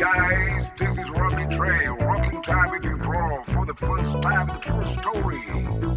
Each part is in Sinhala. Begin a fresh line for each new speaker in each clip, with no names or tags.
guys, this is Rodney Trey, rocking time with you, bro, for the first time with the true story.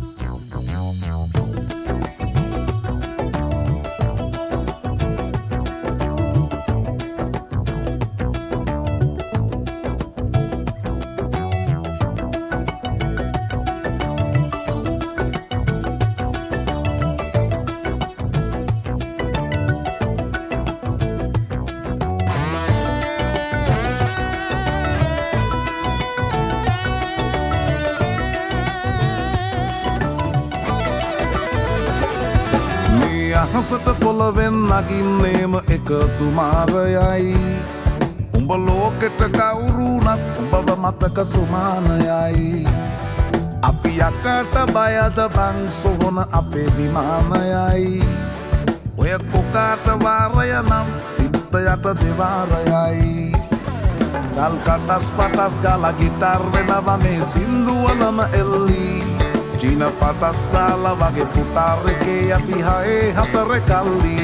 හසට පොළවෙන් නගින්නේම එකතු මාරයයි උඹ ලෝකෙට කවුරුනත් උඹව මතක සුමානයයි අපි යකට බයද බං සොහොන අපේ විමානයයි ඔය කොකාට වාරය නම් තිත්ත යට දෙවාරයයි ගල් කටස් පටස් ගාලා ගිටාර් වෙනවා මේ සින්දුවලම එල්ලී චීන පටස් දාලා වගේ පුටාරකේ අපි හයේ හතර කල්ලි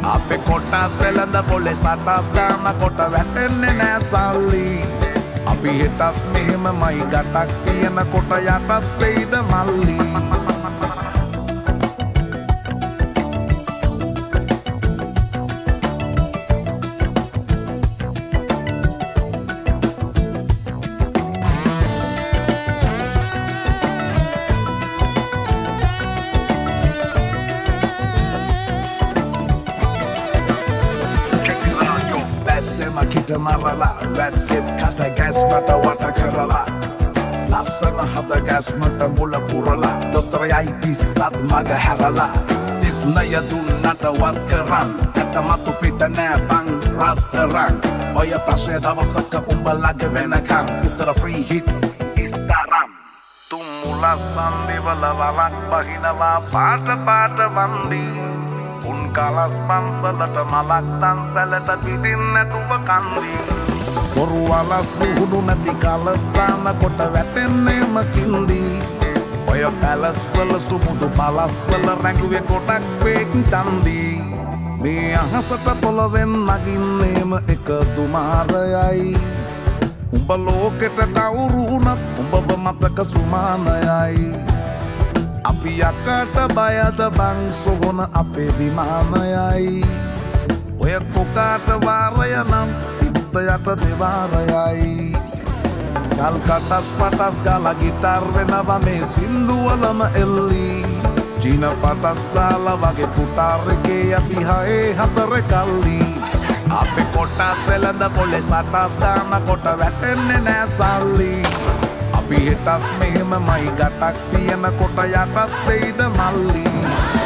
අපේ කොටස් වෙලඳ පොලේ සටස් ගාන කොට වැටෙන්නේ නෑ සල්ලි අපි හෙටත් මෙහෙමමයි ගටක් තියෙන කොට යටත් වෙයිද මල්ලි Kita marala, වැස්සෙත් කට ගැස් මට වට කරලා ලස්සන හද ගැස් මට මුල පුරලා දොස්තරයයි පිස්සත් මග හැරලා තිස්නය දුන්නට වත් කරන් ඇත මතු පිට නෑ බං රත්තරන් ඔය ප්‍රශ්නය දවසක උඹලගේ වෙනකම් උත්තර ෆ්‍රී හිට් ඉස්තරම් තුම් මුලස් සන්දිවල වලක් බහිනවා පාට පාට වන්දි උන් කලස් පන්සලට මලක් තන්සලට පිටින් නැතුව කන්දි බොරු අලස් මුහුණු නැති කලස් තාන කොට වැටෙන්නේම කින්දි ඔය පැලස් වල සුමුදු පලස් වල රැඟුවේ ගොඩක් ෆේක් තන්දි මේ අහසට පොළවෙන් නගින්නේම එකතු මාරයයි උඹ ලෝකෙට කවුරුනත් උඹව මතක සුමානයයි අපි යකට බයද බං සොහොන අපේ විමානයයි ඔය කොකාට වාරය නම් තිත්ත යට දෙවාරයයි ගල් කටස් පටස් ගාලා ගිටාර් වෙනවා මේ සින්දුවලම එල්ලී චීන පටස් දාලා වගේ පුටාරකේ අපි හයේ හතර කල්ලි අපේ කොටස් වෙලඳ පොලේ සටස් ගාන කොට වැටෙන්නේ නෑ සල්ලි අපි හෙටත් මෙහෙමමයි ගටක් තියෙන කොට යටත් වෙයිද මල්ලි